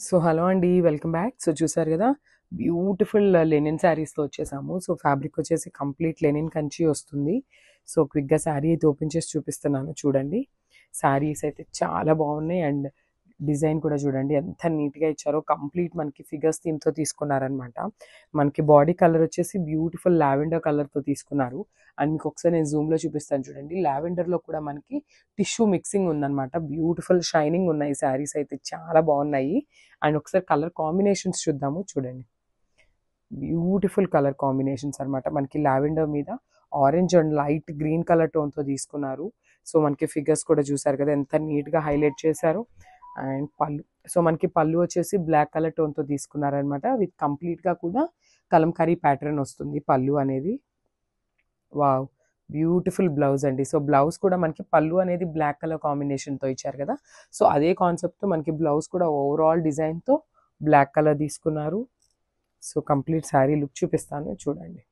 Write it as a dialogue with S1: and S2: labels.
S1: So hello అండి, welcome back. So చూసారు కదా, బ్యూటిఫుల్ లెనిన్ శారీస్తో వచ్చేసాము. సో ఫ్యాబ్రిక్ వచ్చేసి కంప్లీట్ లెనిన్ కంచి వస్తుంది. సో క్విక్గా శారీ అయితే ఓపెన్ చేసి చూపిస్తున్నాను చూడండి. శారీస్ అయితే చాలా బాగున్నాయి అండ్ డిజైన్ కూడా చూడండి ఎంత నీట్గా ఇచ్చారో. కంప్లీట్ మనకి ఫిగర్స్ థీమ్తో తీసుకున్నారనమాట. మనకి బాడీ కలర్ వచ్చేసి బ్యూటిఫుల్ లావెండర్ కలర్తో తీసుకున్నారు. అండ్ మీకు ఒకసారి నేను జూమ్లో చూపిస్తాను చూడండి. లావెండర్లో కూడా మనకి టిష్యూ మిక్సింగ్ ఉందన్నమాట. బ్యూటిఫుల్ షైనింగ్ ఉన్నాయి శారీస్ అయితే, చాలా బాగున్నాయి. అండ్ ఒకసారి కలర్ కాంబినేషన్స్ చూద్దాము చూడండి. బ్యూటిఫుల్ కలర్ కాంబినేషన్స్ అనమాట. మనకి లావెండర్ మీద orange and light green colour టోన్తో తీసుకున్నారు. సో మనకి ఫిగర్స్ కూడా చూసారు కదా ఎంత నీట్గా హైలైట్ చేశారు. అండ్ పళ్ళు, సో మనకి పళ్ళు వచ్చేసి బ్లాక్ కలర్ టోన్తో తీసుకున్నారనమాట. విత్ కంప్లీట్గా కూడా కలంకారీ ప్యాటర్న్ వస్తుంది పళ్ళు అనేది. వావ్, బ్యూటిఫుల్ బ్లౌజ్ అండి. సో బ్లౌజ్ కూడా మనకి పళ్ళు అనేది బ్లాక్ కలర్ కాంబినేషన్తో ఇచ్చారు కదా. సో అదే కాన్సెప్ట్తో మనకి బ్లౌజ్ కూడా ఓవరాల్ డిజైన్తో బ్లాక్ కలర్ తీసుకున్నారు. సో కంప్లీట్ శారీ లుక్ చూపిస్తాను చూడండి.